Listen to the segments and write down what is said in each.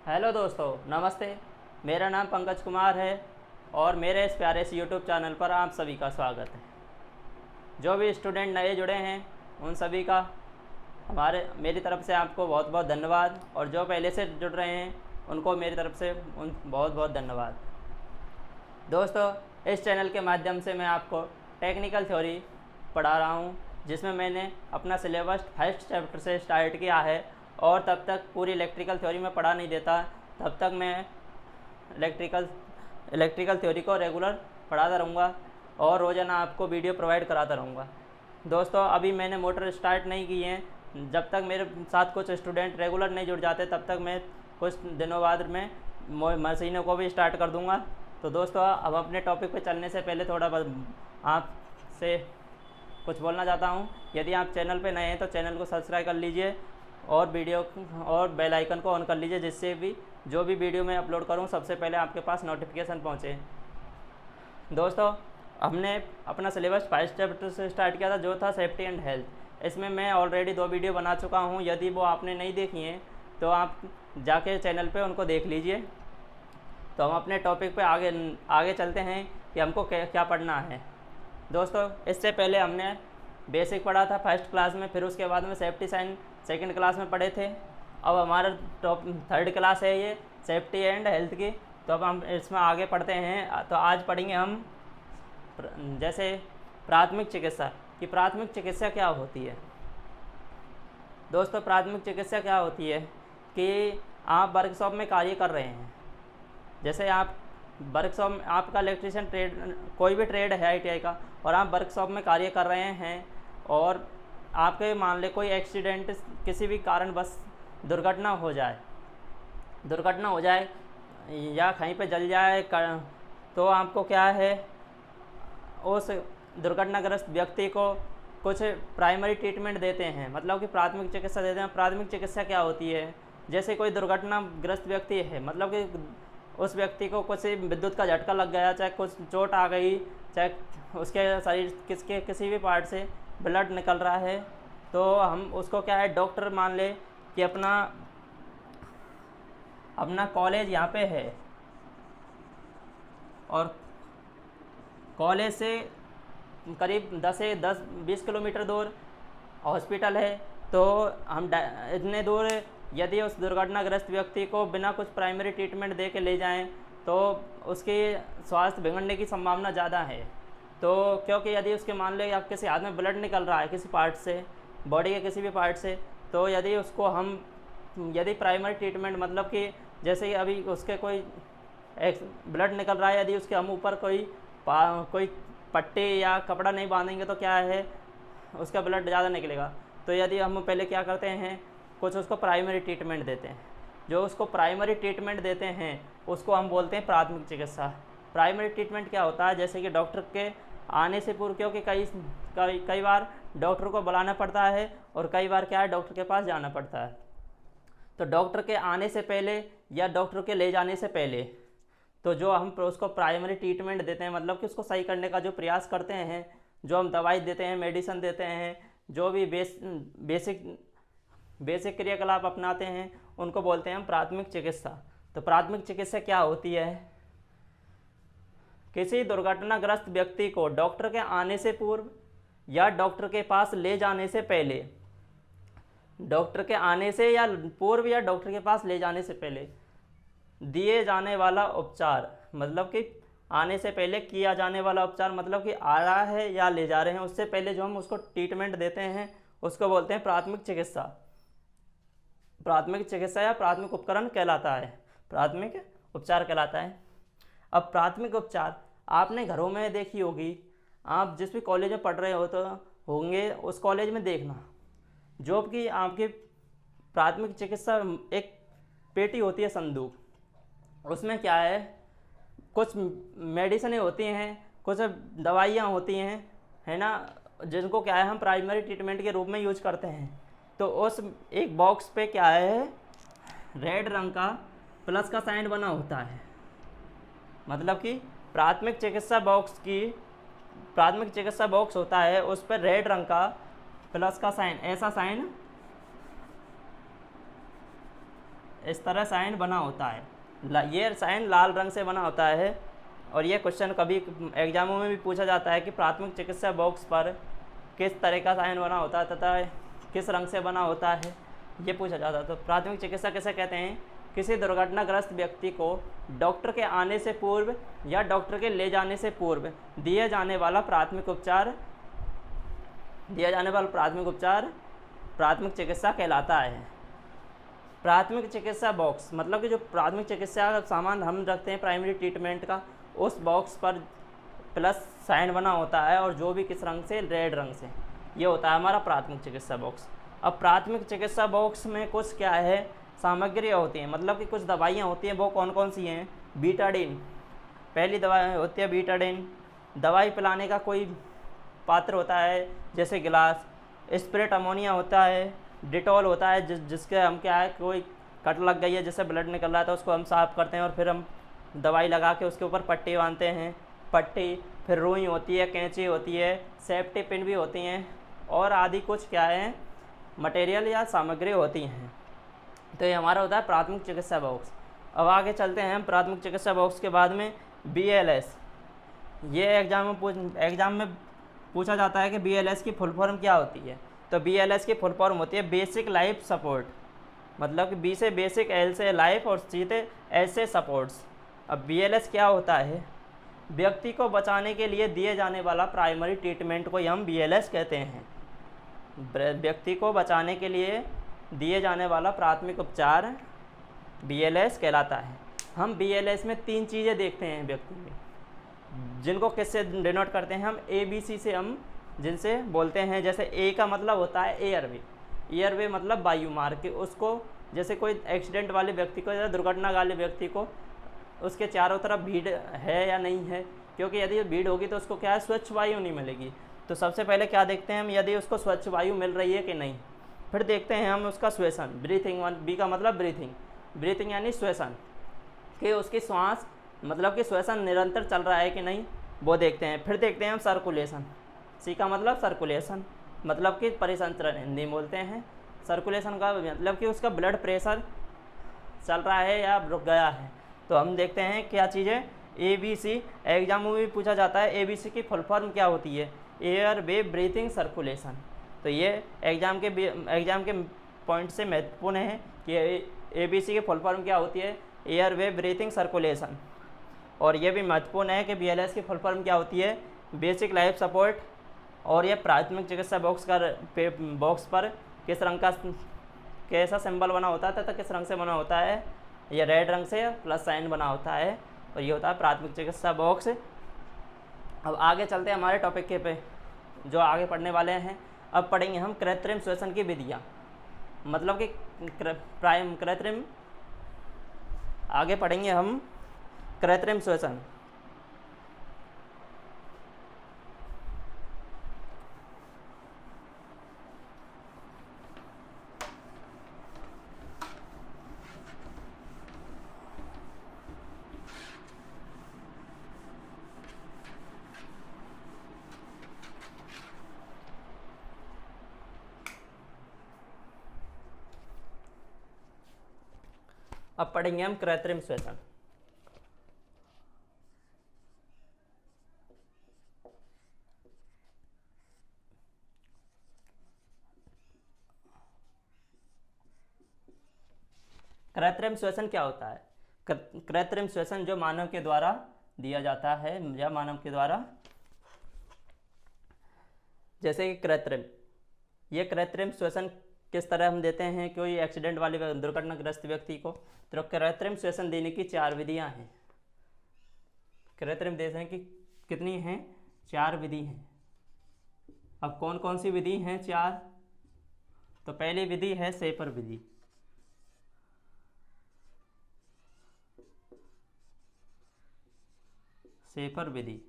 Hello दोस्तों, नमस्ते। मेरा नाम पंकज कुमार है और मेरे इस प्यारे से यूट्यूब चैनल पर आप सभी का स्वागत है। जो भी स्टूडेंट नए जुड़े हैं उन सभी का मेरी तरफ से आपको बहुत बहुत धन्यवाद, और जो पहले से जुड़ रहे हैं उनको मेरी तरफ से उन बहुत बहुत धन्यवाद। दोस्तों, इस चैनल के माध्यम से मैं आपको टेक्निकल थ्योरी पढ़ा रहा हूँ, जिसमें मैंने अपना सिलेबस फर्स्ट चैप्टर से स्टार्ट किया है और तब तक पूरी इलेक्ट्रिकल थ्योरी में पढ़ा नहीं देता। तब तक मैं इलेक्ट्रिकल इलेक्ट्रिकल थ्योरी को रेगुलर पढ़ाता रहूँगा और रोज़ाना आपको वीडियो प्रोवाइड कराता रहूँगा। दोस्तों, अभी मैंने मोटर स्टार्ट नहीं की है। जब तक मेरे साथ कुछ स्टूडेंट रेगुलर नहीं जुड़ जाते तब तक मैं कुछ दिनों बाद में मशीनों को भी स्टार्ट कर दूँगा। तो दोस्तों, अब अपने टॉपिक पे चलने से पहले थोड़ा आपसे कुछ बोलना चाहता हूँ। यदि आप चैनल पे नए हैं तो चैनल को सब्सक्राइब कर लीजिए और बेल आइकन को ऑन कर लीजिए, जिससे भी जो भी वीडियो मैं अपलोड करूँ सबसे पहले आपके पास नोटिफिकेशन पहुँचे। दोस्तों, हमने अपना सिलेबस फर्स्ट चैप्टर से स्टार्ट किया था, जो था सेफ्टी एंड हेल्थ। इसमें मैं ऑलरेडी 2 वीडियो बना चुका हूँ। यदि वो आपने नहीं देखी हैं तो आप जाके चैनल पे उनको देख लीजिए। तो हम अपने टॉपिक पे आगे चलते हैं कि हमको क्या पढ़ना है। दोस्तों, इससे पहले हमने बेसिक पढ़ा था फर्स्ट क्लास में, फिर उसके बाद में सेफ्टी साइन सेकंड क्लास में पढ़े थे। अब हमारा थर्ड क्लास है ये सेफ्टी एंड हेल्थ की। तो अब हम इसमें आगे पढ़ते हैं। तो आज पढ़ेंगे हम जैसे प्राथमिक चिकित्सा कि प्राथमिक चिकित्सा क्या होती है। दोस्तों, प्राथमिक चिकित्सा क्या होती है कि आप वर्कशॉप में कार्य कर रहे हैं। जैसे आप वर्कशॉप में, आपका इलेक्ट्रीशियन ट्रेड, कोई भी ट्रेड है ITI का, और आप वर्कशॉप में कार्य कर रहे हैं और आपके मान ले कोई एक्सीडेंट, किसी भी कारणवश दुर्घटना हो जाए या कहीं पे जल जाए, तो आपको क्या है, उस दुर्घटनाग्रस्त व्यक्ति को कुछ प्राइमरी ट्रीटमेंट देते हैं, मतलब कि प्राथमिक चिकित्सा देते हैं। प्राथमिक चिकित्सा क्या होती है, जैसे कोई दुर्घटनाग्रस्त व्यक्ति है, मतलब कि उस व्यक्ति को कुछ विद्युत का झटका लग गया, चाहे कुछ चोट आ गई, चाहे उसके शरीर किसी भी पार्ट से ब्लड निकल रहा है, तो हम उसको क्या है, डॉक्टर मान ले कि अपना कॉलेज यहाँ पे है और कॉलेज से करीब 10-20 किलोमीटर दूर हॉस्पिटल है। तो हम इतने दूर यदि उस दुर्घटनाग्रस्त व्यक्ति को बिना कुछ प्राइमरी ट्रीटमेंट दे के ले जाएं तो उसके स्वास्थ्य बिगड़ने की संभावना ज़्यादा है। तो क्योंकि यदि उसके मान लो आप किसी हाथ में ब्लड निकल रहा है किसी पार्ट से, बॉडी के किसी भी पार्ट से, तो यदि उसको हम प्राइमरी ट्रीटमेंट, मतलब कि जैसे कि अभी उसके कोई ब्लड निकल रहा है, यदि उसके हम ऊपर कोई पट्टी या कपड़ा नहीं बांधेंगे तो क्या है, उसका ब्लड ज़्यादा निकलेगा। तो यदि हम पहले क्या करते हैं, कुछ उसको प्राइमरी ट्रीटमेंट देते हैं। जो उसको प्राइमरी ट्रीटमेंट देते हैं उसको हम बोलते हैं प्राथमिक चिकित्सा। प्राइमरी ट्रीटमेंट क्या होता है, जैसे कि डॉक्टर के आने से पूर्व, क्योंकि कई बार डॉक्टर को बुलाना पड़ता है और कई बार क्या है, डॉक्टर के पास जाना पड़ता है। तो डॉक्टर के आने से पहले या डॉक्टर के ले जाने से पहले तो जो हम उसको प्राइमरी ट्रीटमेंट देते हैं, मतलब कि उसको सही करने का जो प्रयास करते हैं, जो हम दवाई देते हैं, मेडिसिन देते हैं, जो भी बेसिक क्रियाकलाप अपनाते हैं, उनको बोलते हैं हम प्राथमिक चिकित्सा। तो प्राथमिक चिकित्सा क्या होती है, किसी दुर्घटनाग्रस्त व्यक्ति को डॉक्टर के आने से पूर्व या डॉक्टर के पास ले जाने से पहले, डॉक्टर के आने से या पूर्व या डॉक्टर के पास ले जाने से पहले दिए जाने वाला उपचार, मतलब कि आने से पहले किया जाने वाला उपचार, मतलब कि आ रहा है या ले जा रहे हैं उससे पहले जो हम उसको ट्रीटमेंट देते हैं उसको बोलते हैं प्राथमिक चिकित्सा। प्राथमिक चिकित्सा या प्राथमिक उपकरण कहलाता है, प्राथमिक उपचार कहलाता है। अब प्राथमिक उपचार आपने घरों में देखी होगी, आप जिस भी कॉलेज में पढ़ रहे हो तो होंगे, उस कॉलेज में देखना जो कि आपकी प्राथमिक चिकित्सा एक पेटी होती है, संदूक, उसमें क्या है, कुछ मेडिसिनें होती हैं, कुछ दवाइयाँ होती हैं, है ना, जिनको क्या है हम प्राइमरी ट्रीटमेंट के रूप में यूज करते हैं। तो उस एक बॉक्स पे क्या है, रेड रंग का प्लस का साइन बना होता है, मतलब कि प्राथमिक चिकित्सा बॉक्स होता है, उस पर रेड रंग का प्लस का साइन, ऐसा साइन इस तरह साइन बना होता है। ये साइन लाल रंग से बना होता है। और ये क्वेश्चन कभी एग्जामों में भी पूछा जाता है कि प्राथमिक चिकित्सा बॉक्स पर किस तरह का साइन बना होता है तथा किस रंग से बना होता है, ये पूछा जाता है। तो प्राथमिक चिकित्सा किसे कहते हैं? किसी दुर्घटनाग्रस्त व्यक्ति को डॉक्टर के आने से पूर्व या डॉक्टर के ले जाने से पूर्व दिया जाने वाला प्राथमिक उपचार प्राथमिक चिकित्सा कहलाता है। प्राथमिक चिकित्सा बॉक्स मतलब कि जो प्राथमिक चिकित्सा का सामान हम रखते हैं प्राइमरी ट्रीटमेंट का, उस बॉक्स पर प्लस साइन बना होता है, और जो भी किस रंग से, रेड रंग से, ये होता है हमारा प्राथमिक चिकित्सा बॉक्स। अब प्राथमिक चिकित्सा बॉक्स में कुछ क्या है, सामग्री होती हैं, मतलब कि कुछ दवाइयाँ होती हैं। वो कौन कौन सी हैं? बीटाडिन, पहली दवाई होती है बीटाडिन। दवाई पिलाने का कोई पात्र होता है जैसे गिलास। स्प्रेट अमोनिया होता है। डिटॉल होता है जिसके हम क्या है, कोई कट लग गई है जिससे ब्लड निकल रहा है तो उसको हम साफ़ करते हैं और फिर हम दवाई लगा के उसके ऊपर पट्टी बांधते हैं। पट्टी, फिर रुई होती है, कैंची होती है, सेफ्टी पिन भी होती हैं, और आदि कुछ क्या है, मटेरियल या सामग्री होती हैं। तो ये हमारा होता है प्राथमिक चिकित्सा बॉक्स। अब आगे चलते हैं हम प्राथमिक चिकित्सा बॉक्स के बाद में BLS। ये एग्ज़ाम में पूछा जाता है कि BLS की फुल फॉर्म क्या होती है। तो BLS की फुल फॉर्म होती है बेसिक लाइफ सपोर्ट, मतलब कि B से बेसिक, L से लाइफ और C से S से सपोर्ट्स। अब BLS क्या होता है? व्यक्ति को बचाने के लिए दिए जाने वाला प्राइमरी ट्रीटमेंट को हम BLS कहते हैं। व्यक्ति को बचाने के लिए दिए जाने वाला प्राथमिक उपचार BLS कहलाता है। हम BLS में 3 चीज़ें देखते हैं व्यक्ति में, जिनको किससे डिनोट करते हैं हम? ABC से हम जिनसे बोलते हैं। जैसे A का मतलब होता है एयरवे। एयरवे मतलब वायु मार्ग के, उसको जैसे कोई एक्सीडेंट वाले व्यक्ति को या दुर्घटना वाले व्यक्ति को उसके चारों तरफ भीड़ है या नहीं है, क्योंकि यदि भीड़ होगी तो उसको क्या है, स्वच्छ वायु नहीं मिलेगी। तो सबसे पहले क्या देखते हैं हम, यदि उसको स्वच्छ वायु मिल रही है कि नहीं। फिर देखते हैं हम उसका श्वसन, ब्रीथिंग। B का मतलब ब्रीथिंग यानी श्वसन, कि उसकी श्वास मतलब कि श्वसन निरंतर चल रहा है कि नहीं, वो देखते हैं। फिर देखते हैं हम सर्कुलेशन। C का मतलब सर्कुलेशन, मतलब कि परिसंचरण हिंदी में बोलते हैं। सर्कुलेशन का मतलब कि उसका ब्लड प्रेशर चल रहा है या रुक गया है। तो हम देखते हैं क्या चीज़ें, ABC। एग्जाम में भी पूछा जाता है ABC की फुल फॉर्म क्या होती है? एयर वे ब्रीथिंग सर्कुलेशन। तो ये एग्जाम के पॉइंट से महत्वपूर्ण है कि ABC की फुल फॉर्म क्या होती है? एयर वे ब्रीथिंग सर्कुलेशन। और ये भी महत्वपूर्ण है कि BLS की फुल फॉर्म क्या होती है? Basic life support. और ये प्राथमिक चिकित्सा बॉक्स पर किस रंग का, कैसा सिंबल बना होता है तथा किस रंग से बना होता है? ये रेड रंग से प्लस साइन बना होता है, और ये होता है प्राथमिक चिकित्सा बॉक्स। अब आगे चलते हैं हमारे टॉपिक के पे, जो आगे पढ़ने वाले हैं। अब पढ़ेंगे हम कृत्रिम श्वसन की विधियाँ, मतलब कि कृत्रिम, आगे पढ़ेंगे हम कृत्रिम श्वसन। अब पढ़ेंगे हम कृत्रिम श्वसन। कृत्रिम श्वसन क्या होता है? कृत्रिम श्वसन जो मानव के द्वारा दिया जाता है, या मानव के द्वारा, जैसे कि ये कृत्रिम श्वसन किस तरह हम देते हैं कोई एक्सीडेंट वाले दुर्घटनाग्रस्त व्यक्ति को? तो कृत्रिम श्वसन देने की 4 विधियां हैं। कृत्रिम देने की कितनी हैं? 4 विधि हैं। अब कौन कौन सी विधि हैं? 4। तो पहली विधि है शेपर विधि। शेपर विधि।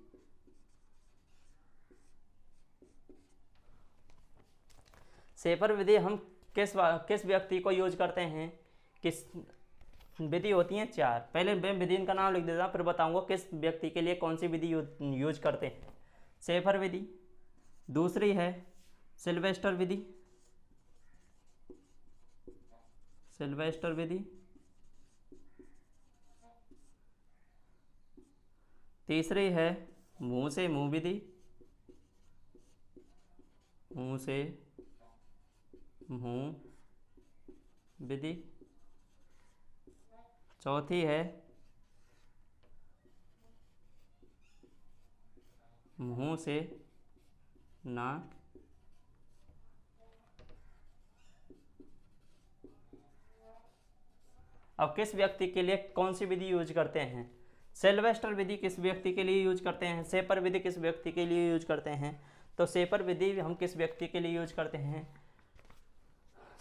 शेपर विधि हम किस व्यक्ति को यूज करते हैं? किस विधि होती हैं? 4। पहले मैं विधि का नाम लिख देता हूँ, फिर बताऊंगा किस व्यक्ति के लिए कौन सी विधि यूज करते हैं। शेपर विधि, दूसरी है सिल्वेस्टर विधि। तीसरी है मुंह से मुंह विधि, मुंह से मुंह विधि। चौथी है मुंह से नाक। अब किस व्यक्ति के लिए कौन सी विधि यूज करते हैं? सिल्वेस्टर विधि किस व्यक्ति के लिए यूज करते हैं? सेपर विधि किस व्यक्ति के लिए यूज करते हैं? तो सेपर विधि हम किस व्यक्ति के लिए यूज करते हैं?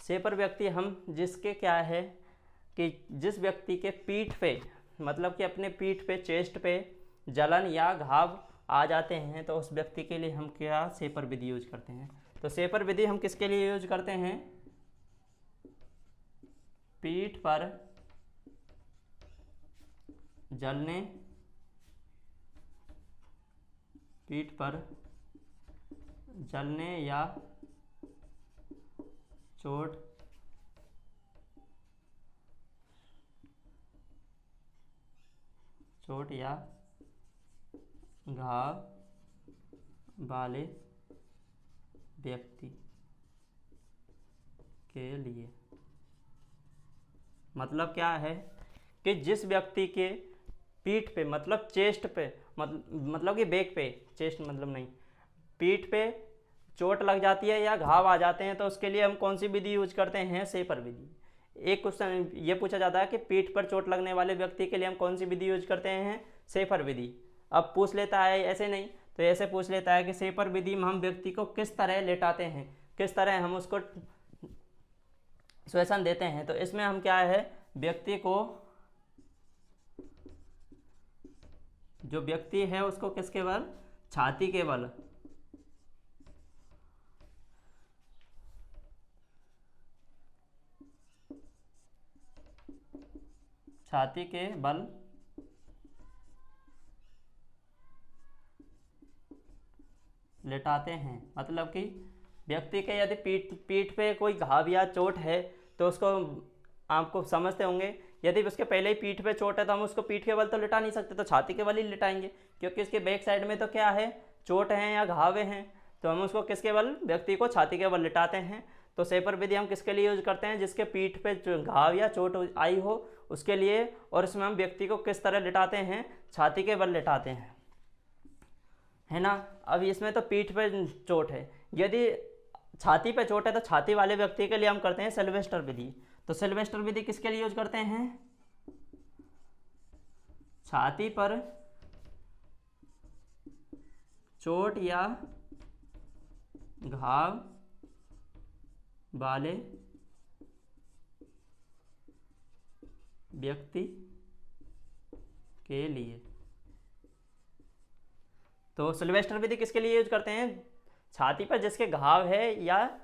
सेपर व्यक्ति हम जिसके क्या है कि जिस व्यक्ति के पीठ पे, मतलब कि अपने पीठ पे, चेस्ट पे जलन या घाव आ जाते हैं, तो उस व्यक्ति के लिए हम क्या सेपर विधि यूज करते हैं? तो सेपर विधि हम किसके लिए यूज करते हैं? पीठ पर जलने, पीठ पर जलने या चोट या घाव वाले व्यक्ति के लिए। मतलब क्या है कि जिस व्यक्ति के पीठ पे, मतलब चेस्ट पे, मतलब कि बैक पे, चेस्ट मतलब नहीं, पीठ पे चोट लग जाती है या घाव आ जाते हैं, तो उसके लिए हम कौन सी विधि यूज करते हैं? सेपर विधि। एक क्वेश्चन ये पूछा जाता है कि पीठ पर चोट लगने वाले व्यक्ति के लिए हम कौन सी विधि यूज करते हैं? सेपर विधि। अब पूछ लेता है ऐसे नहीं, तो ऐसे पूछ लेता है कि सेपर विधि में हम व्यक्ति को किस तरह लेटाते हैं, किस तरह हम उसको श्वसन देते हैं। तो इसमें हम क्या है, व्यक्ति को, जो व्यक्ति है उसको किसके बल? छाती के बल, छाती के बल लेटाते हैं। मतलब कि व्यक्ति के यदि पीठ पे कोई घाव या चोट है, तो उसको आपको समझते होंगे, यदि उसके पहले ही पीठ पे चोट है तो हम उसको पीठ के बल तो लिटा नहीं सकते, तो छाती के बल ही लिटाएंगे, क्योंकि इसके बैक साइड में तो क्या है, चोट है या घावे हैं, तो हम उसको किसके बल? व्यक्ति को छाती के बल लिटाते हैं। तो सेपर विधि हम किसके लिए यूज करते हैं? जिसके पीठ पे घाव या चोट आई हो उसके लिए, और इसमें हम व्यक्ति को किस तरह लिटाते हैं? छाती के बल लिटाते हैं, है ना। अब इसमें तो पीठ पे चोट है, यदि छाती पे चोट है तो छाती वाले व्यक्ति के लिए हम करते हैं सिल्वेस्टर विधि। तो सिल्वेस्टर विधि किसके लिए यूज करते हैं? छाती पर चोट या घाव वाले व्यक्ति के लिए। तो सिल्वेस्टर विधि किसके लिए यूज करते हैं? छाती पर जिसके घाव है या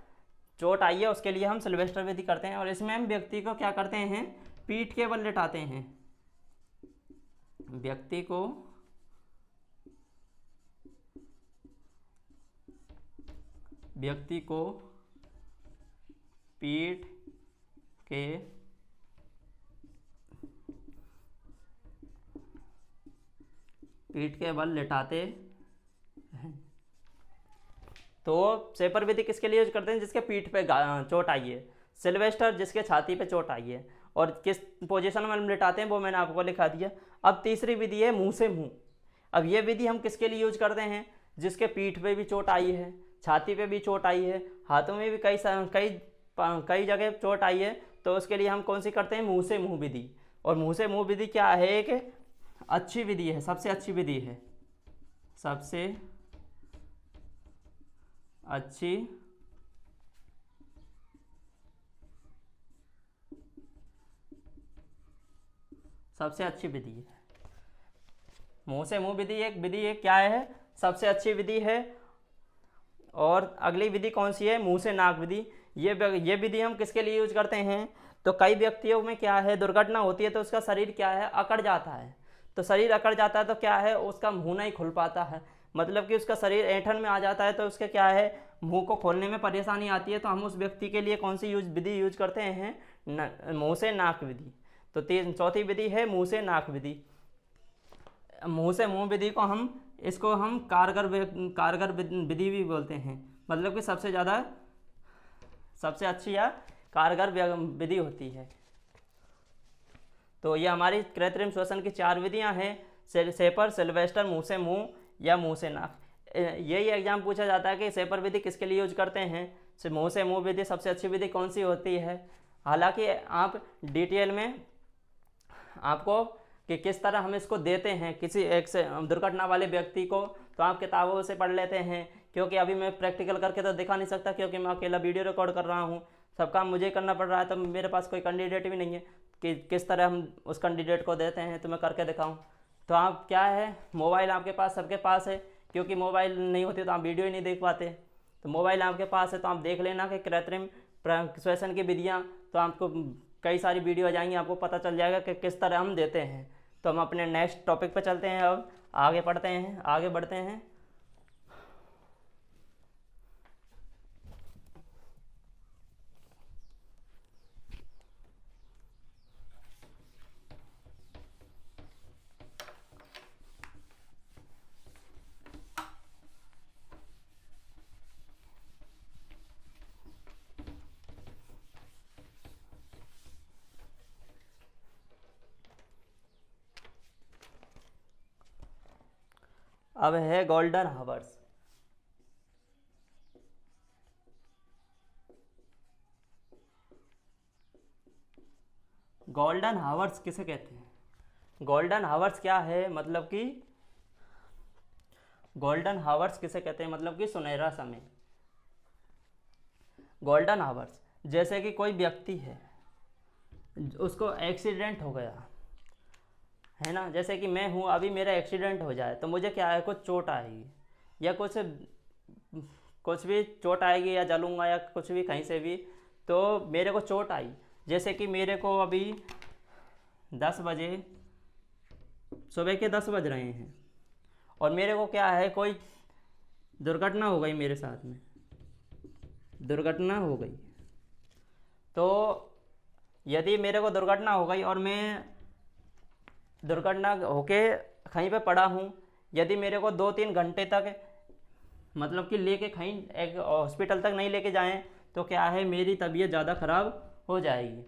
चोट आई है उसके लिए हम सिल्वेस्टर विधि करते हैं, और इसमें हम व्यक्ति को क्या करते हैं? पीठ के बल लिटाते हैं। व्यक्ति को पीठ के बल लिटाते हैं। तो सेपर विधि किसके लिए यूज करते हैं? जिसके पीठ पे चोट आई है। सिल्वेस्टर जिसके छाती पे चोट आई है, और किस पोजीशन में हम लिटाते हैं वो मैंने आपको लिखा दिया। अब तीसरी विधि है मुंह से मुंह। अब ये विधि हम किसके लिए यूज करते हैं? जिसके पीठ पे भी चोट आई है, छाती पे भी चोट आई है, हाथों में भी कई जगह चोट आई है, तो उसके लिए हम कौन सी करते हैं? मुंह से मुंह विधि। और मुंह से मुंह विधि क्या है? एक अच्छी विधि है, सबसे अच्छी विधि है, सबसे अच्छी विधि है। मुंह से मुंह विधि एक विधि है, क्या है? सबसे अच्छी विधि है। और अगली विधि कौन सी है? मुंह से नाक विधि। ये विधि हम किसके लिए यूज करते हैं? तो कई व्यक्तियों में क्या है, दुर्घटना होती है तो उसका शरीर क्या है, अकड़ जाता है। तो शरीर अकड़ जाता है तो क्या है, उसका मुंह नहीं खुल पाता है, मतलब कि उसका शरीर ऐंठन में आ जाता है, तो उसके क्या है, मुंह को खोलने में परेशानी आती है। तो हम उस व्यक्ति के लिए कौन सी विधि यूज करते हैं? मुंह से नाक विधि। तो चौथी विधि है मुंह से नाक विधि। मुंह से मुंह विधि को हम इसको हम कारगर विधि भी बोलते हैं। मतलब कि सबसे अच्छी या कारगर विधि होती है। तो ये हमारी कृत्रिम श्वसन की 4 विधियां हैं, सेपर, सिल्वेस्टर, मुंह से मुंह या मुंह से नाक। यही एग्जाम पूछा जाता है कि सेपर विधि किसके लिए यूज करते हैं, मुंह से मुंह विधि सबसे अच्छी विधि कौन सी होती है। हालांकि आप डिटेल में आपको कि किस तरह हम इसको देते हैं किसी एक से दुर्घटना वाले व्यक्ति को, तो आप किताबों से पढ़ लेते हैं, क्योंकि अभी मैं प्रैक्टिकल करके तो दिखा नहीं सकता, क्योंकि मैं अकेला वीडियो रिकॉर्ड कर रहा हूँ, सब काम मुझे करना पड़ रहा है। तो मेरे पास कोई कैंडिडेट भी नहीं है कि किस तरह हम उस कैंडिडेट को देते हैं तो मैं करके दिखाऊँ। तो आप क्या है, मोबाइल आपके पास सबके पास है, क्योंकि मोबाइल नहीं होती तो आप वीडियो ही नहीं देख पाते। तो मोबाइल आपके पास है तो आप देख लेना कि कृत्रिम श्वसन की विधियाँ, तो आपको कई सारी वीडियो आ जाएंगी, आपको पता चल जाएगा कि किस तरह हम देते हैं। तो हम अपने नेक्स्ट टॉपिक पर चलते हैं, अब आगे बढ़ते हैं। अब है गोल्डन हावर्स। गोल्डन हावर्स किसे कहते हैं? गोल्डन हावर्स क्या है, मतलब कि गोल्डन हावर्स किसे कहते हैं, मतलब कि सुनहरा समय। गोल्डन हावर्स, जैसे कि कोई व्यक्ति है, उसको एक्सीडेंट हो गया है ना, जैसे कि मैं हूँ, अभी मेरा एक्सीडेंट हो जाए तो मुझे क्या है, कुछ चोट आएगी या कुछ भी चोट आएगी, या जलूँगा या कुछ भी कहीं से भी, तो मेरे को चोट आई। जैसे कि मेरे को अभी 10 बजे, सुबह के 10 बज रहे हैं, और मेरे को क्या है, कोई दुर्घटना हो गई, मेरे साथ में दुर्घटना हो गई। तो यदि मेरे को दुर्घटना हो गई और मैं दुर्घटना होके कहीं पे पड़ा हूँ, यदि मेरे को 2-3 घंटे तक मतलब कि लेके कहीं एक हॉस्पिटल तक नहीं लेके जाएं, तो क्या है, मेरी तबीयत ज़्यादा ख़राब हो जाएगी,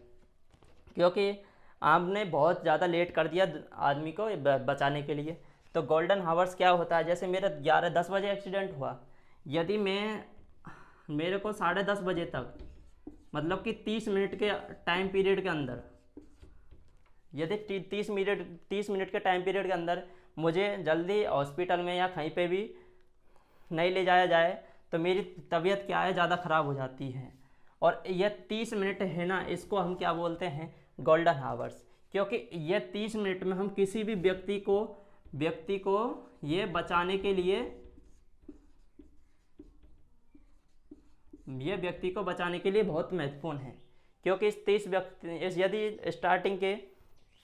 क्योंकि आपने बहुत ज़्यादा लेट कर दिया आदमी को बचाने के लिए। तो गोल्डन हावर्स क्या होता है, जैसे मेरा 11-10 बजे एक्सीडेंट हुआ, यदि मेरे को 10:30 बजे तक, मतलब कि 30 मिनट के टाइम पीरियड के अंदर, यदि 30 मिनट के टाइम पीरियड के अंदर मुझे जल्दी हॉस्पिटल में या कहीं पे भी नहीं ले जाया जाए, तो मेरी तबीयत क्या है, ज़्यादा ख़राब हो जाती है। और यह 30 मिनट है ना, इसको हम क्या बोलते हैं, गोल्डन हावर्स, क्योंकि यह 30 मिनट में हम किसी भी व्यक्ति को ये बचाने के लिए, बहुत महत्वपूर्ण है। क्योंकि यदि स्टार्टिंग के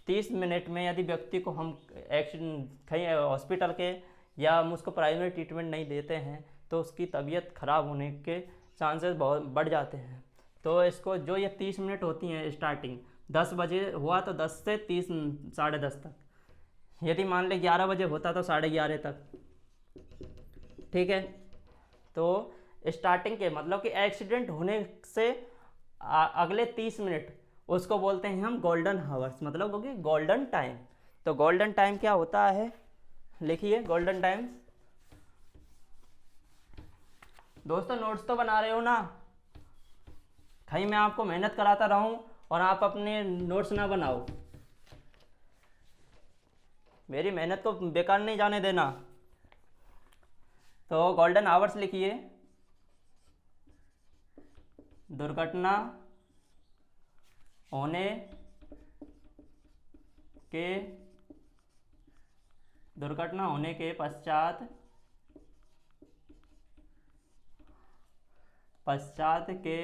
30 मिनट में यदि व्यक्ति को हम कहीं हॉस्पिटल के या हम उसको प्राइमरी ट्रीटमेंट नहीं देते हैं, तो उसकी तबीयत ख़राब होने के चांसेस बहुत बढ़ जाते हैं। तो इसको जो ये 30 मिनट होती हैं, स्टार्टिंग 10 बजे हुआ तो 10 से 30 10:30 तक, यदि मान ले 11 बजे होता तो 11:30 तक, ठीक है। तो स्टार्टिंग के मतलब कि एक्सीडेंट होने से अगले 30 मिनट, उसको बोलते हैं हम गोल्डन हावर्स, मतलब होगी गोल्डन टाइम। तो गोल्डन टाइम क्या होता है, लिखिए गोल्डन टाइम। दोस्तों नोट्स तो बना रहे हो ना, कहीं मैं आपको मेहनत कराता रहूं और आप अपने नोट्स ना बनाओ, मेरी मेहनत को बेकार नहीं जाने देना। तो गोल्डन आवर्स लिखिए, दुर्घटना होने के पश्चात के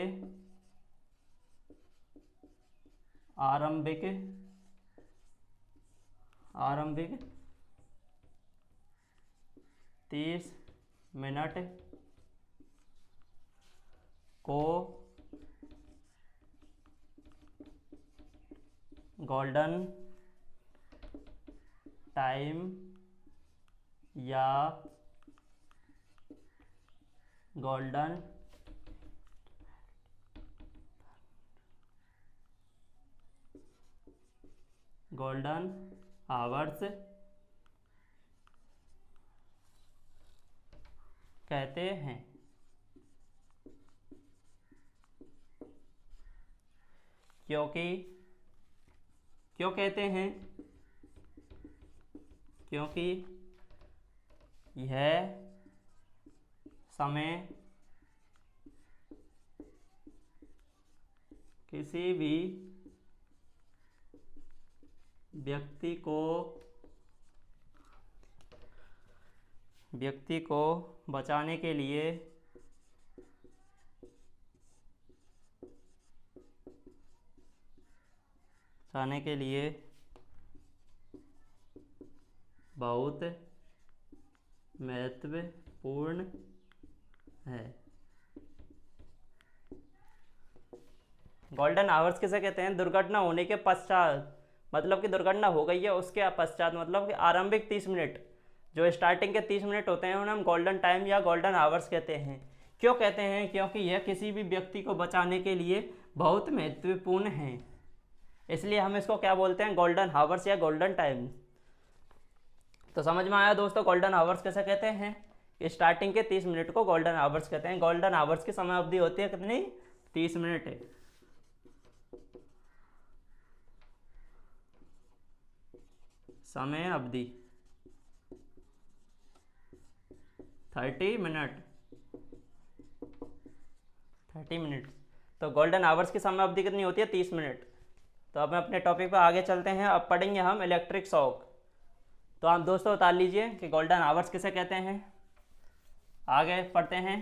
आरंभिक 30 मिनट को गोल्डन टाइम या गोल्डन आवर्स कहते हैं। क्योंकि क्यों कहते हैं? क्योंकि यह समय किसी भी व्यक्ति को बचाने के लिए बहुत महत्वपूर्ण है। गोल्डन आवर्स किसे कहते हैं? दुर्घटना होने के पश्चात, मतलब कि दुर्घटना हो गई है उसके पश्चात, मतलब कि आरंभिक 30 मिनट, जो स्टार्टिंग के 30 मिनट होते हैं उन्हें हम गोल्डन टाइम या गोल्डन आवर्स कहते हैं। क्यों कहते हैं? क्योंकि यह किसी भी व्यक्ति को बचाने के लिए बहुत महत्वपूर्ण है, इसलिए हम इसको क्या बोलते हैं? गोल्डन आवर्स या गोल्डन टाइम। तो समझ में आया दोस्तों गोल्डन आवर्स कैसे कहते हैं? स्टार्टिंग के 30 मिनट को गोल्डन आवर्स कहते हैं। गोल्डन आवर्स की समय अवधि होती है कितनी? 30 मिनट है। समय अवधि 30 मिनट। तो गोल्डन आवर्स की समय अवधि कितनी होती है? 30 मिनट। तो अब अपने टॉपिक पर आगे चलते हैं। अब पढ़ेंगे हम इलेक्ट्रिक शॉक। तो आप दोस्तों बता लीजिए कि गोल्डन आवर्स किसे कहते हैं। आगे पढ़ते हैं।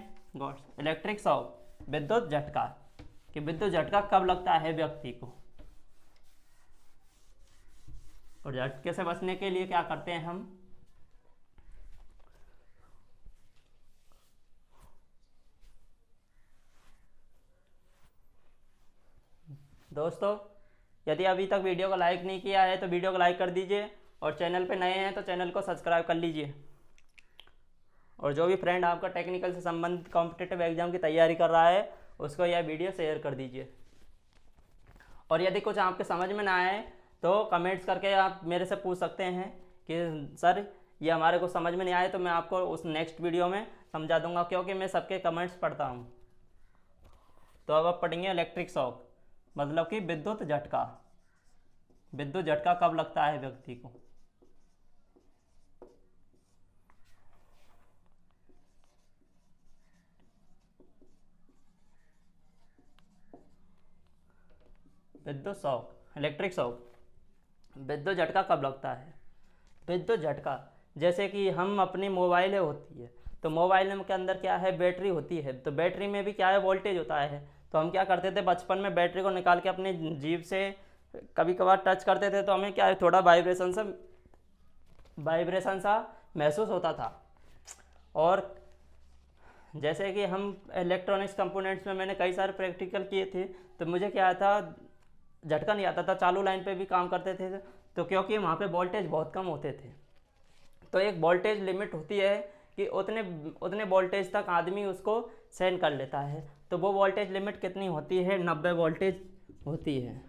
इलेक्ट्रिक शॉक, विद्युत झटका, कि विद्युत झटका कब लगता है व्यक्ति को, और झटके से बचने के लिए क्या करते हैं हम। दोस्तों यदि अभी तक वीडियो को लाइक नहीं किया है तो वीडियो को लाइक कर दीजिए, और चैनल पे नए हैं तो चैनल को सब्सक्राइब कर लीजिए। और जो भी फ्रेंड आपका टेक्निकल से संबंधित कॉम्पिटिटिव एग्जाम की तैयारी कर रहा है उसको यह वीडियो शेयर कर दीजिए। और यदि कुछ आपके समझ में ना आए तो कमेंट्स करके आप मेरे से पूछ सकते हैं कि सर ये हमारे को समझ में नहीं आए, तो मैं आपको उस नेक्स्ट वीडियो में समझा दूंगा, क्योंकि मैं सबके कमेंट्स पढ़ता हूँ। तो अब आप पढ़ेंगे इलेक्ट्रिक शॉक, मतलब कि विद्युत झटका। विद्युत झटका कब लगता है व्यक्ति को। विद्युत शॉक, इलेक्ट्रिक शॉक, विद्युत झटका कब लगता है। विद्युत झटका जैसे कि हम अपनी मोबाइल होती है, तो मोबाइल के अंदर क्या है? बैटरी होती है। तो बैटरी में भी क्या है? वोल्टेज होता है। तो हम क्या करते थे बचपन में, बैटरी को निकाल के अपने जीभ से कभी कभार टच करते थे, तो हमें क्या है? थोड़ा वाइब्रेशन सा महसूस होता था। और जैसे कि हम इलेक्ट्रॉनिक्स कंपोनेंट्स में मैंने कई सारे प्रैक्टिकल किए थे, तो मुझे क्या था? झटका नहीं आता था। चालू लाइन पे भी काम करते थे तो क्योंकि वहाँ पे वोल्टेज बहुत कम होते थे, तो एक वोल्टेज लिमिट होती है कि उतने वोल्टेज तक आदमी उसको सहन कर लेता है। तो वो वोल्टेज लिमिट कितनी होती है? 90 वोल्टेज होती है।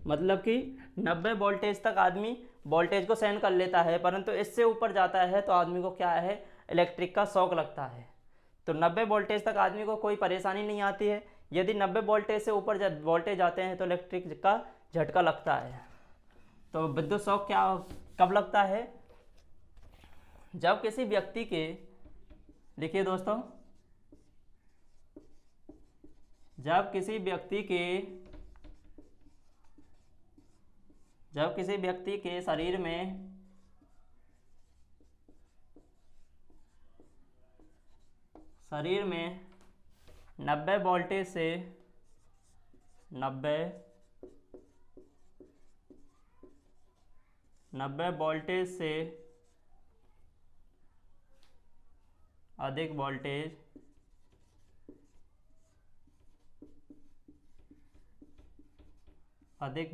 मतलब कि 90 वोल्टेज तक आदमी वोल्टेज को सहन कर लेता है, परंतु इससे ऊपर जाता है तो आदमी को क्या है? इलेक्ट्रिक का शॉक लगता है। तो 90 वोल्टेज तक आदमी को कोई परेशानी नहीं आती है। यदि 90 वोल्टेज से ऊपर वोल्टेज आते हैं तो इलेक्ट्रिक का झटका लगता है। तो विद्युत शॉक क्या कब लगता है? जब किसी व्यक्ति के, देखिए दोस्तों, जब किसी व्यक्ति के शरीर में शरीर में 90 वोल्टेज से 90 वोल्टेज से अधिक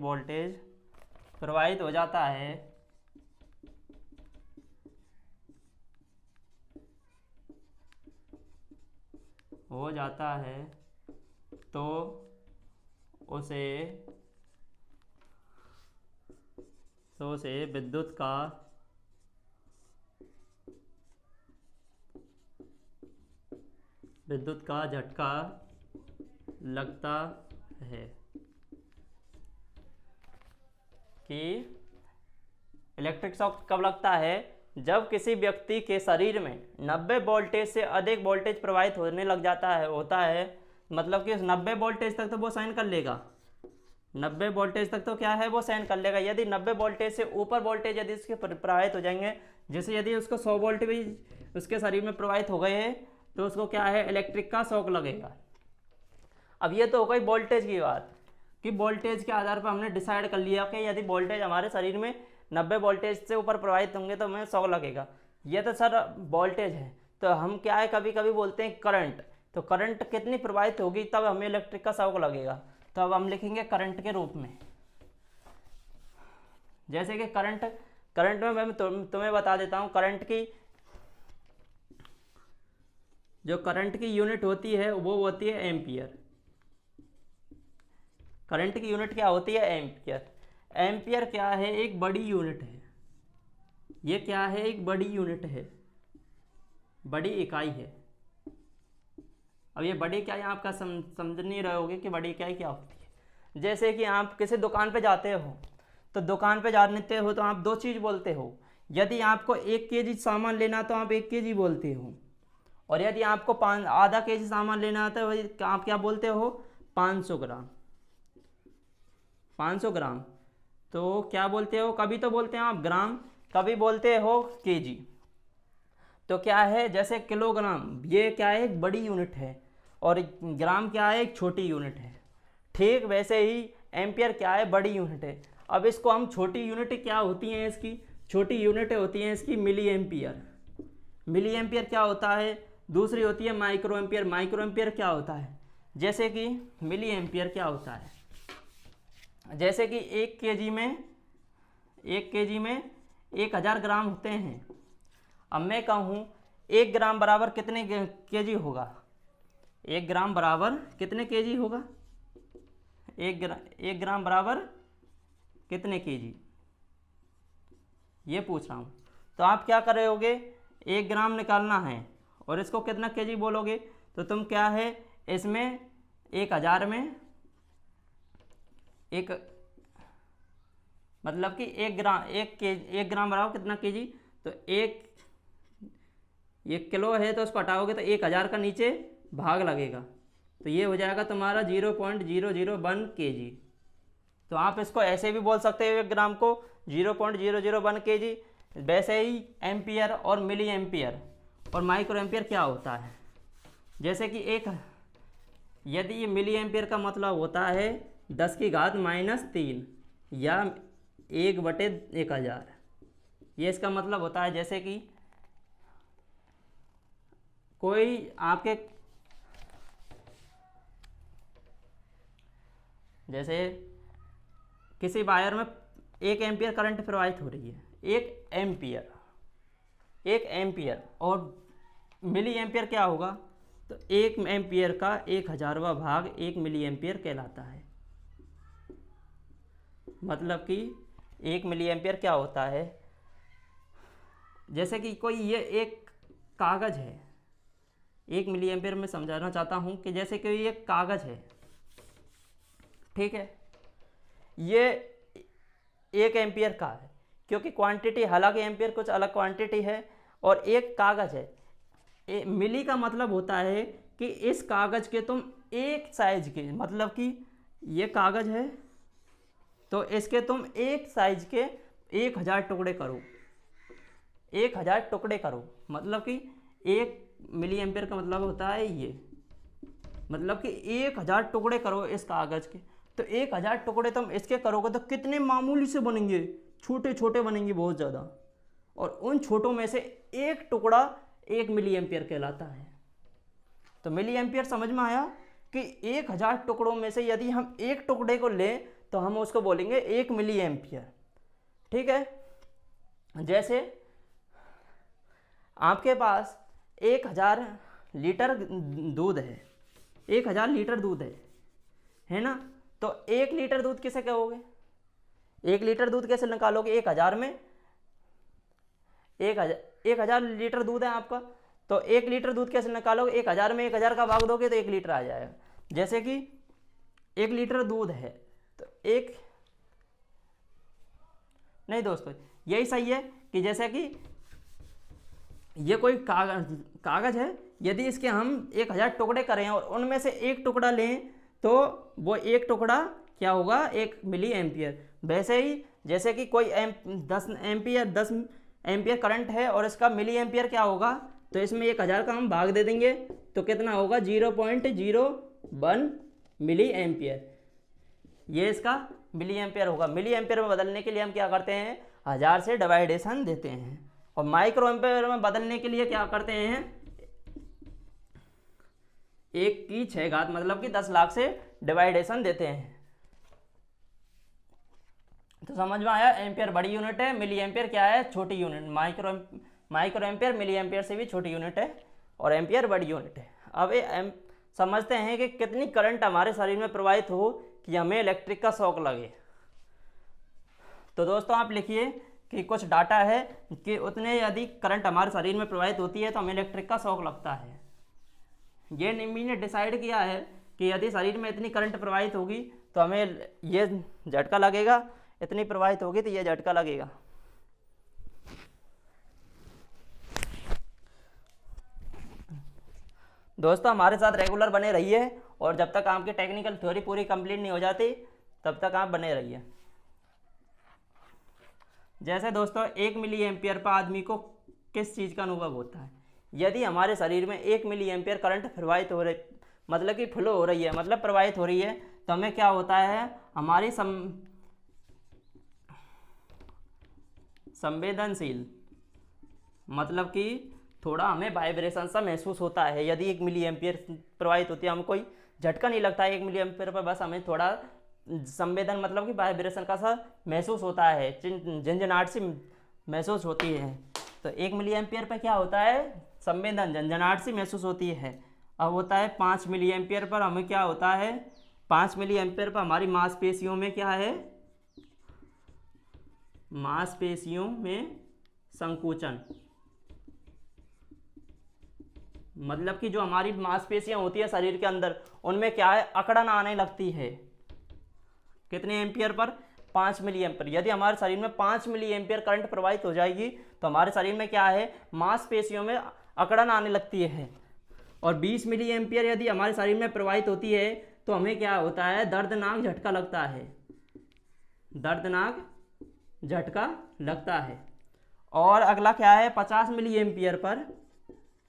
वोल्टेज प्रवाहित हो जाता है, हो जाता है तो उसे विद्युत का झटका लगता है। कि इलेक्ट्रिक शॉक कब लगता है? जब किसी व्यक्ति के शरीर में 90 वोल्टेज से अधिक वोल्टेज प्रवाहित होने लग जाता है होता है। मतलब कि 90 वोल्टेज तक तो वो सहन कर लेगा, 90 वोल्टेज तक तो क्या है वो सहन कर लेगा। यदि 90 वोल्टेज से ऊपर वोल्टेज यदि उसके प्रवाहित हो जाएंगे, जैसे यदि उसको 100 वोल्ट भी उसके शरीर में प्रवाहित हो गए हैं तो उसको क्या है, इलेक्ट्रिक का शॉक लगेगा। अब ये तो हो गई वोल्टेज की बात कि वोल्टेज के आधार पर हमने डिसाइड कर लिया कि यदि वोल्टेज हमारे शरीर में 90 वोल्टेज से ऊपर प्रवाहित होंगे तो हमें शॉक लगेगा। ये तो सर वोल्टेज है। तो हम क्या है कभी कभी बोलते हैं करंट, तो करंट कितनी प्रवाहित होगी तब हमें इलेक्ट्रिक का शॉक लगेगा। तो अब हम लिखेंगे करंट के रूप में। जैसे कि करंट में मैं तुम्हें बता देता हूँ, जो करंट की यूनिट होती है वो होती है एम्पियर। करंट की यूनिट क्या होती है? एम्पियर। एम्पियर क्या है? एक बड़ी यूनिट है। ये क्या है? एक बड़ी यूनिट है, बड़ी इकाई है। अब ये बड़ी इकाई आपका समझ नहीं रहे होगे कि बड़ी इकाई क्या होती है। जैसे कि आप किसी दुकान पे जाते हो, तो दुकान पे जाते हो तो आप दो चीज़ बोलते हो। यदि आपको 1 kg सामान लेना तो आप 1 kg बोलते हो, और यदि आपको आधा kg सामान लेना आता है तो आप क्या बोलते हो? 500 ग्राम। 500 ग्राम तो क्या बोलते हो? कभी तो बोलते हैं आप ग्राम, कभी बोलते हो केजी। तो क्या है, जैसे किलोग्राम ये क्या है? एक बड़ी यूनिट है, और ग्राम क्या है? एक छोटी यूनिट है। ठीक वैसे ही एम्पियर क्या है? बड़ी यूनिट है। अब इसको हम छोटी यूनिट क्या होती हैं इसकी? छोटी यूनिट होती हैं इसकी मिली एम्पियर। मिली एम्पियर क्या होता है? दूसरी होती है माइक्रो एम्पियर। माइक्रो एम्पियर क्या होता है? जैसे कि मिली एम्पियर क्या होता है? जैसे कि 1 kg में 1000 ग्राम होते हैं। अब मैं कहूँ 1 ग्राम बराबर कितने केजी होगा? 1 ग्राम बराबर कितने केजी होगा? 1 ग्राम बराबर कितने केजी, ये पूछ रहा हूँ। तो आप क्या कर रहे होगे? 1 ग्राम निकालना है और इसको कितना केजी बोलोगे? तो तुम क्या है इसमें 1000 में एक, मतलब कि 1 ग्राम बराबर कितना केजी? तो एक किलो है तो उसको हटाओगे तो 1000 का नीचे भाग लगेगा, तो ये हो जाएगा तुम्हारा 0.001 kg। तो आप इसको ऐसे भी बोल सकते हो 1 ग्राम को 0.001 kg। वैसे ही एम्पियर और मिली एम्पियर और माइक्रो एम्पियर क्या होता है? जैसे कि यदि ये मिली एम्पियर का मतलब होता है 10⁻³ या 1/1000, ये इसका मतलब होता है। जैसे कि कोई आपके जैसे किसी वायर में 1 एम्पियर करंट प्रवाहित हो रही है, 1 एम्पियर और मिली एम्पियर क्या होगा? तो 1 एम्पियर का 1000वां भाग 1 मिली एम्पियर कहलाता है। मतलब कि 1 मिली एम्पियर क्या होता है? जैसे कि कोई ये एक कागज़ है, 1 मिली एम्पियर में समझाना चाहता हूँ कि जैसे कि ये कागज़ है, ठीक है, ये 1 एम्पियर का है क्योंकि क्वांटिटी, हालांकि एम्पियर कुछ अलग क्वांटिटी है, और एक कागज़ है। मिली का मतलब होता है कि इस कागज़ के तुम एक साइज के, मतलब कि ये कागज़ है तो इसके तुम एक साइज के 1000 टुकड़े करो, 1000 टुकड़े करो। मतलब कि 1 मिली एम्पियर का मतलब होता है ये, मतलब कि 1000 टुकड़े करो इस कागज़ के। तो 1000 टुकड़े तुम इसके करोगे तो कितने मामूली से बनेंगे, छोटे छोटे बनेंगे बहुत ज़्यादा, और उन छोटों में से एक टुकड़ा 1 मिली एम्पियर कहलाता है। तो मिली एम्पियर समझ में आया कि 1000 टुकड़ों में से यदि हम एक टुकड़े को लें तो हम उसको बोलेंगे 1 मिली एम्पियर। ठीक है। जैसे आपके पास 1000 लीटर दूध है, 1000 लीटर दूध है ना। तो 1 लीटर दूध किसे कहोगे, 1 लीटर दूध कैसे निकालोगे, 1000 में 1000 लीटर दूध है आपका, तो 1 लीटर दूध कैसे निकालोगे, 1000 में 1000 का भाग दोगे तो 1 लीटर आ जाएगा। जैसे कि 1 लीटर दूध है तो एक, नहीं दोस्तों यही सही है कि जैसे कि ये कोई कागज है, यदि इसके हम 1000 टुकड़े करें और उनमें से एक टुकड़ा लें तो वो एक टुकड़ा क्या होगा, 1 मिली एम्पियर। वैसे ही जैसे कि कोई 10 एम्पियर करंट है और इसका मिली एम्पियर क्या होगा, तो इसमें 1000 का हम भाग दे देंगे तो कितना होगा, 0.01 मिली एम्पियर। ये इसका मिली एम्पियर होगा। मिली एम्पियर में बदलने के लिए हम क्या करते हैं, 1000 से डिवाइडेशन देते हैं। और माइक्रो एम्पियर में बदलने के लिए क्या करते हैं, 1 की 6 घात मतलब कि 10 लाख से डिवाइडेशन देते हैं। तो समझ में आया, एम्पियर बड़ी यूनिट है, मिली एम्पियर क्या है, छोटी unit. Micro ampere milli ampere से भी छोटी यूनिट है और एम्पियर बड़ी यूनिट है। अब समझते हैं कि कितनी करंट हमारे शरीर में प्रवाहित हो कि हमें इलेक्ट्रिक का शॉक लगे। तो दोस्तों आप लिखिए कि कुछ डाटा है कि उतने यदि करंट हमारे शरीर में प्रवाहित होती है तो हमें इलेक्ट्रिक का शॉक लगता है। ये निम्मी ने डिसाइड किया है कि यदि शरीर में इतनी करंट प्रवाहित होगी तो हमें ये झटका लगेगा, इतनी प्रवाहित होगी तो ये झटका लगेगा। दोस्तों हमारे साथ रेगुलर बने रहिए और जब तक आपकी टेक्निकल थ्योरी पूरी कंप्लीट नहीं हो जाती तब तक आप बने रहिए। जैसे दोस्तों 1 मिली एम्पियर पर आदमी को किस चीज़ का अनुभव होता है, यदि हमारे शरीर में 1 मिली एम्पियर करंट प्रवाहित हो रही, मतलब कि फ्लो हो रही है, मतलब प्रवाहित हो रही है, तो हमें क्या होता है, हमारी संवेदनशील मतलब कि थोड़ा हमें वाइब्रेशन सा महसूस होता है। यदि 1 मिली एम्पियर प्रवाहित होती है, हमें कोई झटका नहीं लगता है 1 मिली एम्पियर पर, बस हमें थोड़ा संवेदन मतलब कि वाइब्रेशन का सा महसूस होता है, झंझनाहट सी महसूस होती है। तो 1 मिली एम्पियर पर क्या होता है, संवेदन झंझनाहट सी महसूस होती है। अब होता है 5 मिली एम्पियर पर हमें क्या होता है, 5 मिली एम्पियर पर हमारी मांसपेशियों में क्या है, मांसपेशियों में संकुचन, मतलब कि जो हमारी मांसपेशियां होती है शरीर के अंदर उनमें क्या है, अकड़न आने लगती है। कितने एम्पियर पर, 5 मिली एम्पियर। यदि हमारे शरीर में 5 मिली एम्पियर करंट प्रवाहित हो जाएगी तो हमारे शरीर में क्या है, मांसपेशियों में अकड़न आने लगती है। और 20 मिली एम्पियर यदि हमारे शरीर में प्रवाहित होती है तो हमें क्या होता है, दर्दनाक झटका लगता है, दर्दनाक झटका लगता है। और अगला क्या है, 50 milli ampere per,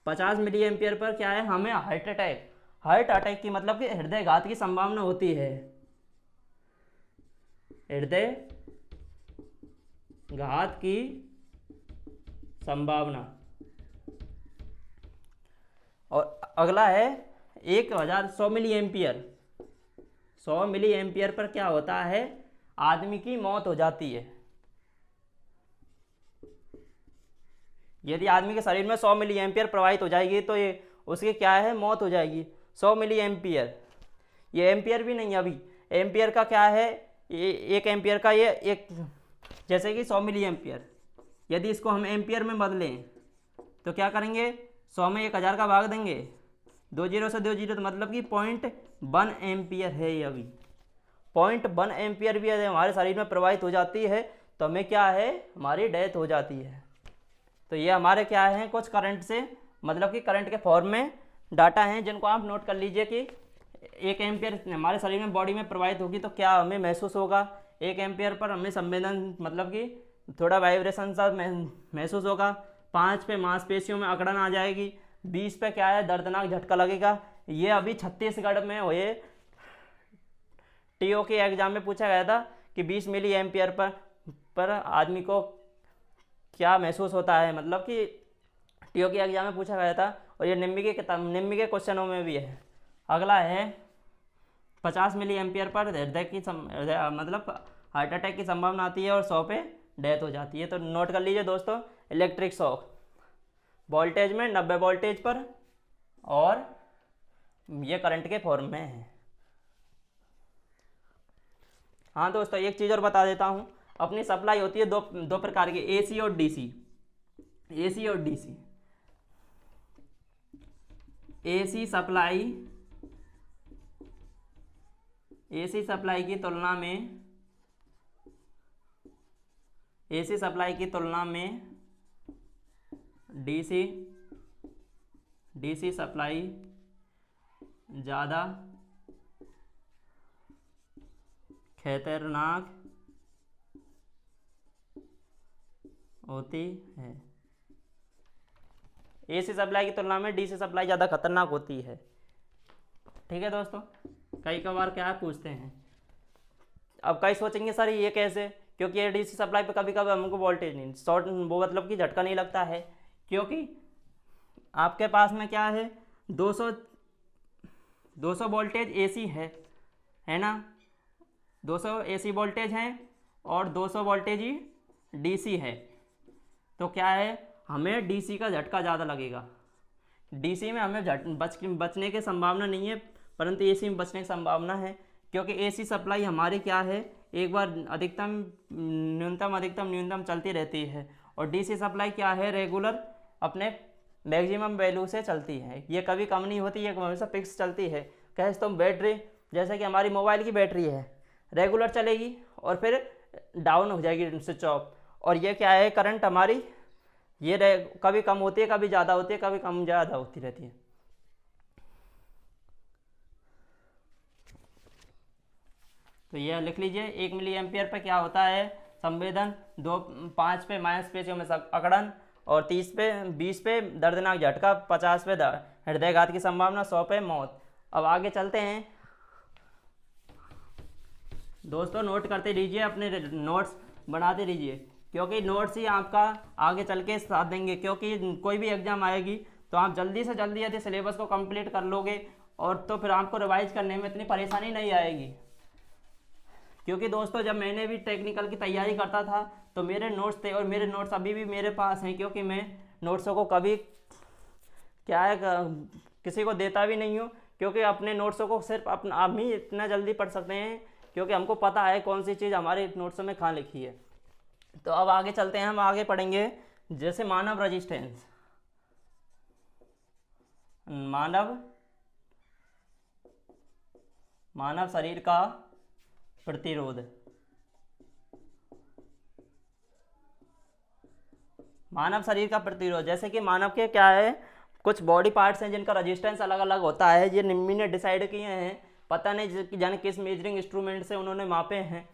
50 milli ampere per क्या है, हमें हार्ट अटैक की मतलब कि हृदय घात की संभावना होती है, हृदय घात की संभावना। और अगला है 100 milli ampere, 100 milli ampere per क्या होता है, आदमी की मौत हो जाती है। यदि आदमी के शरीर में 100 मिली एम्पियर प्रवाहित हो जाएगी तो ये उसकी क्या है, मौत हो जाएगी। 100 मिली एम्पियर, ये एम्पियर भी नहीं, अभी एम्पियर का क्या है, ये 1 एम्पियर का ये एक, जैसे कि 100 मिली एम्पियर, यदि इसको हम एम्पियर में बदलें तो क्या करेंगे, 100 में 1000 का भाग देंगे, 2 जीरो से 2 जीरो, तो मतलब कि 0.1 एम्पियर है ये। अभी 0.1 एम्पियर भी यदि हमारे शरीर में प्रवाहित हो जाती है तो हमें क्या है, हमारी डेथ हो जाती है। तो ये हमारे क्या है, कुछ करंट से मतलब कि करंट के फॉर्म में डाटा हैं जिनको आप नोट कर लीजिए कि 1 एम्पियर हमारे शरीर में बॉडी में प्रवाहित होगी तो क्या हमें महसूस होगा। 1 एम्पियर पर हमें संवेदन मतलब कि थोड़ा वाइब्रेशन सा महसूस होगा। 5 पे मांसपेशियों में अकड़न आ जाएगी। 20 पे क्या है, दर्दनाक झटका लगेगा। ये अभी छत्तीसगढ़ में हुए टीओ के एग्जाम में पूछा गया था कि 20 मिली एम्पियर पर आदमी को क्या महसूस होता है, मतलब कि टीओ के एग्जाम में पूछा गया था। और ये निम्मी के क्वेश्चनों में भी है। अगला है 50 मिली एम्पियर पर हृदय की मतलब हार्ट अटैक की संभावना आती है और 100 पे डेथ हो जाती है। तो नोट कर लीजिए दोस्तों, इलेक्ट्रिक शॉक वोल्टेज में 90 वोल्टेज पर और ये करंट के फॉर्म में है। हाँ दोस्तों, एक चीज़ और बता देता हूँ, अपनी सप्लाई होती है दो प्रकार की, एसी और डीसी। एसी और डीसी। एसी सप्लाई की तुलना में डीसी सप्लाई ज़्यादा खतरनाक होती है। एसी सप्लाई की तुलना में डीसी सप्लाई ज़्यादा खतरनाक होती है। ठीक है दोस्तों, कई बार क्या पूछते हैं, अब कई सोचेंगे सर ये कैसे, क्योंकि ये डीसी सप्लाई पे कभी कभी हमको वोल्टेज नहीं शॉर्ट वो मतलब कि झटका नहीं लगता है, क्योंकि आपके पास में क्या है 200 वोल्टेज एसी है ना, 200 एसी वोल्टेज हैं और 200 वोल्टेज ही डीसी है। तो क्या है, हमें डीसी का झटका ज़्यादा लगेगा। डीसी में हमें बचने की संभावना नहीं है, परंतु एसी में बचने की संभावना है, क्योंकि एसी सप्लाई हमारी क्या है, एक बार अधिकतम न्यूनतम चलती रहती है, और डीसी सप्लाई क्या है, रेगुलर अपने मैक्सिमम वैल्यू से चलती है। ये कभी कम नहीं होती, ये हमेशा फिक्स चलती है। कहे तो बैटरी, जैसे कि हमारी मोबाइल की बैटरी है, रेगुलर चलेगी और फिर डाउन हो जाएगी स्विच ऑफ। और ये क्या है, करंट हमारी ये कभी कम होती है, कभी ज़्यादा होती है, कभी कम ज़्यादा होती रहती है। तो यह लिख लीजिए, 1 मिली एम्पियर पे क्या होता है, संवेदन, 5 पे माइनस पेशियों में अकड़न, और 20 पे दर्दनाक झटका, 50 पे हृदयघात की संभावना, 100 पे मौत। अब आगे चलते हैं दोस्तों, नोट करते रहिए, अपने नोट्स बनाते रहिए, क्योंकि नोट्स ही आपका आगे चल के साथ देंगे। क्योंकि कोई भी एग्जाम आएगी तो आप जल्दी से जल्दी यदि सिलेबस को कंप्लीट कर लोगे, और तो फिर आपको रिवाइज करने में इतनी परेशानी नहीं आएगी। क्योंकि दोस्तों, जब मैंने भी टेक्निकल की तैयारी करता था तो मेरे नोट्स थे, और मेरे नोट्स अभी भी मेरे पास हैं, क्योंकि मैं नोट्सों को कभी क्या है किसी को देता भी नहीं हूँ, क्योंकि अपने नोट्सों को सिर्फ आप ही इतना जल्दी पढ़ सकते हैं, क्योंकि हमको पता है कौन सी चीज़ हमारे नोट्सों में कहाँ लिखी है। तो अब आगे चलते हैं, हम आगे पढ़ेंगे जैसे मानव रेजिस्टेंस, मानव शरीर का प्रतिरोध। मानव शरीर का प्रतिरोध, जैसे कि मानव के क्या है, कुछ बॉडी पार्ट्स हैं जिनका रेजिस्टेंस अलग अलग होता है। ये निम्मी ने डिसाइड किए हैं, पता नहीं जाने किस मेजरिंग इंस्ट्रूमेंट से उन्होंने मापे हैं।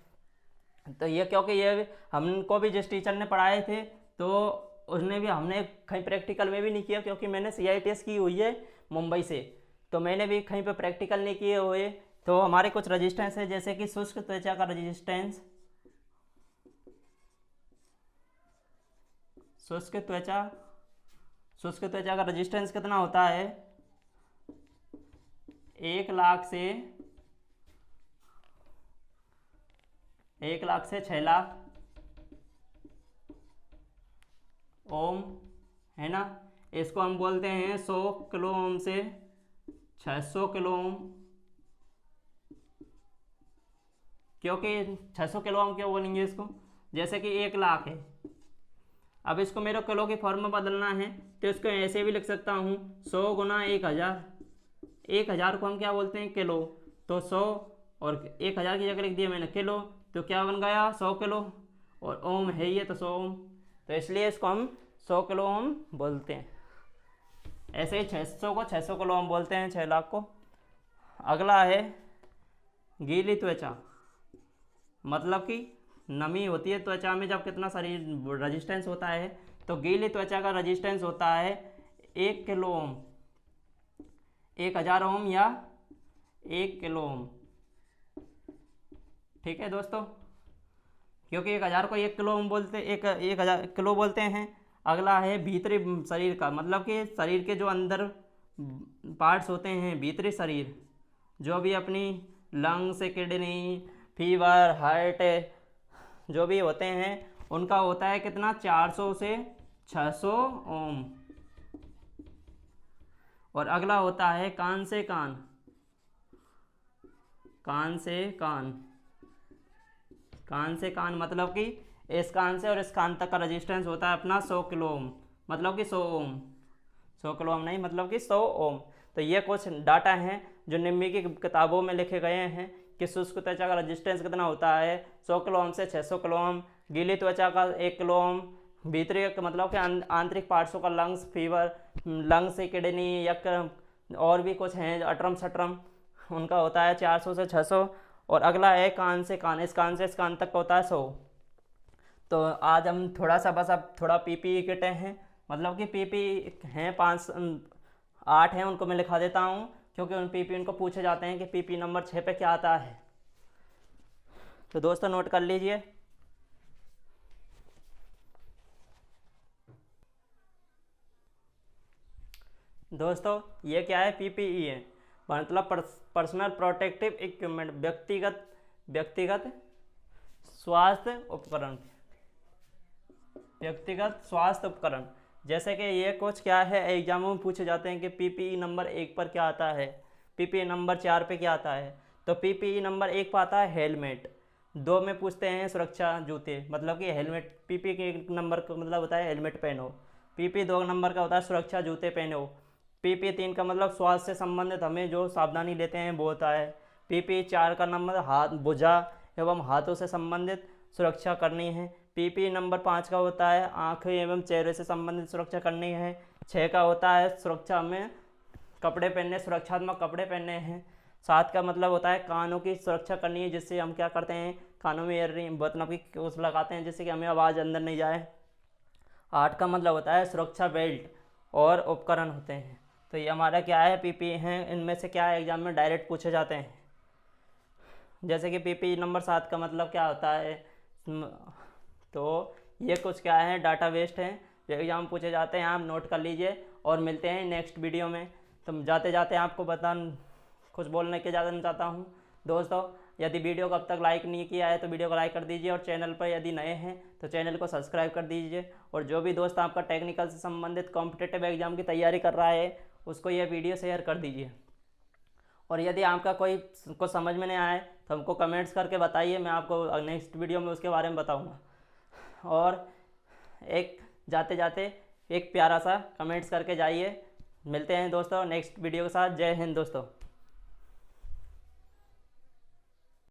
तो ये क्योंकि ये हमको भी जिस टीचर ने पढ़ाए थे, तो उसने भी, हमने कहीं प्रैक्टिकल में भी नहीं किया, क्योंकि मैंने CITS की हुई है मुंबई से, तो मैंने भी कहीं पे प्रैक्टिकल नहीं किए हुए। तो हमारे कुछ रेजिस्टेंस है, जैसे कि शुष्क त्वचा का रेजिस्टेंस, शुष्क त्वचा का रेजिस्टेंस कितना होता है, 1 लाख से 6 लाख ओम, है ना। इसको हम बोलते हैं 100 किलो ओम से 600 किलो ओम। क्योंकि 600 किलो ओम क्यों बोलेंगे इसको, जैसे कि 1 लाख है, अब इसको मेरे किलो की फॉर्म में बदलना है, तो इसको ऐसे भी लिख सकता हूँ 100 गुना 1000। 1000 को हम क्या बोलते हैं, किलो, तो 100 और 1000 की जगह लिख दिया मैंने किलो, तो क्या बन गया 100 किलो, और ओम है ये तो 100 ओम, तो इसलिए इसको हम 100 किलो ओम बोलते हैं। ऐसे ही 600 को 600 किलो ओम बोलते हैं, 6 लाख को। अगला है गीली त्वचा, मतलब कि नमी होती है त्वचा में, जब कितना शरीर रेजिस्टेंस होता है, तो गीली त्वचा का रेजिस्टेंस होता है 1 किलो ओम, 1000 ओम या 1 किलो ओम। ठीक है दोस्तों, क्योंकि 1000 को 1 किलो ओम बोलते, 1000 किलो बोलते हैं। अगला है भीतरी शरीर का, मतलब कि शरीर के जो अंदर पार्ट्स होते हैं, भीतरी शरीर, जो भी अपनी लंग्स, किडनी, फीवर, हार्ट, जो भी होते हैं, उनका होता है कितना, 400 से 600 ओम। और अगला होता है कान से कान। कान से कान, कान से कान मतलब कि इस कान से और इस कान तक का रेजिस्टेंस होता है अपना 100 किलो ओम, मतलब कि 100 ओम। 100 किलो ओम नहीं, मतलब कि 100 ओम। तो ये कुछ डाटा हैं जो निम्मी की किताबों में लिखे गए हैं कि शुष्क त्वचा का रेजिस्टेंस कितना होता है, 100 किलो ओम से 600 किलो ओम। गीली त्वचा का 1 किलो ओम। भीतरी मतलब कि आंतरिक पार्ट्सों का लंग्स, फीवर, लंग्स से किडनी, यक और भी कुछ हैं अटरम सटरम, उनका होता है 400 से 600। और अगला है कान से कान, इस कान से इस कान तक का होता है 100। तो आज हम थोड़ा सा बस अब थोड़ा पीपीई किटें हैं, मतलब कि पीपी हैं 8 हैं, उनको मैं लिखा देता हूँ क्योंकि उन पीपी उनको पूछे जाते हैं कि पीपी नंबर 6 पे क्या आता है। तो दोस्तों नोट कर लीजिए। दोस्तों ये क्या है, पीपीई है, मतलब पर्सनल प्रोटेक्टिव इक्विपमेंट, व्यक्तिगत स्वास्थ्य उपकरण। व्यक्तिगत स्वास्थ्य उपकरण, जैसे कि ये कुछ क्या है एग्जामों में पूछे जाते हैं कि पीपीई नंबर 1 पर क्या आता है, पीपीई नंबर 4 पे क्या आता है। तो पीपीई नंबर 1 पर आता है हेलमेट। 2 में पूछते हैं सुरक्षा जूते, मतलब कि हेलमेट, पीपी के नंबर का मतलब होता है हेलमेट पहनो। पीपी 2 नंबर का होता है सुरक्षा जूते पहनो। पीपी 3 का मतलब स्वास्थ्य से संबंधित हमें जो सावधानी लेते हैं वो होता है। पीपी 4 का नंबर हाथ, भुजा एवं हाथों से संबंधित सुरक्षा करनी है। पीपी नंबर 5 का होता है आँखें एवं चेहरे से संबंधित सुरक्षा करनी है। 6 का होता है सुरक्षा में कपड़े पहनने, सुरक्षात्मक कपड़े पहनने हैं। 7 का मतलब होता है कानों की सुरक्षा करनी है, जिससे हम क्या करते हैं कानों में ईयरिंग मतलब कि उस लगाते हैं जिससे कि हमें आवाज़ अंदर नहीं जाए। 8 का मतलब होता है सुरक्षा बेल्ट और उपकरण होते हैं। तो ये हमारा क्या है पीपी हैं, इनमें से क्या है एग्जाम में डायरेक्ट पूछे जाते हैं। जैसे कि पीपी नंबर 7 का मतलब क्या होता है, तो ये कुछ क्या है डाटा वेस्ट है, एग्जाम पूछे जाते हैं, आप नोट कर लीजिए। और मिलते हैं नेक्स्ट वीडियो में। तो जाते जाते आपको कुछ बोलने के ज़्यादा नहीं चाहता हूँ दोस्तों, यदि वीडियो को अब तक लाइक नहीं किया है तो वीडियो को लाइक कर दीजिए, और चैनल पर यदि नए हैं तो चैनल को सब्सक्राइब कर दीजिए। और जो भी दोस्त आपका टेक्निकल से संबंधित कॉम्पिटिटिव एग्जाम की तैयारी कर रहा है उसको ये वीडियो शेयर कर दीजिए। और यदि आपका कोई को समझ में नहीं आए तो हमको कमेंट्स करके बताइए, मैं आपको नेक्स्ट वीडियो में उसके बारे में बताऊँगा। और एक जाते जाते एक प्यारा सा कमेंट्स करके जाइए। मिलते हैं दोस्तों नेक्स्ट वीडियो के साथ। जय हिंद दोस्तों।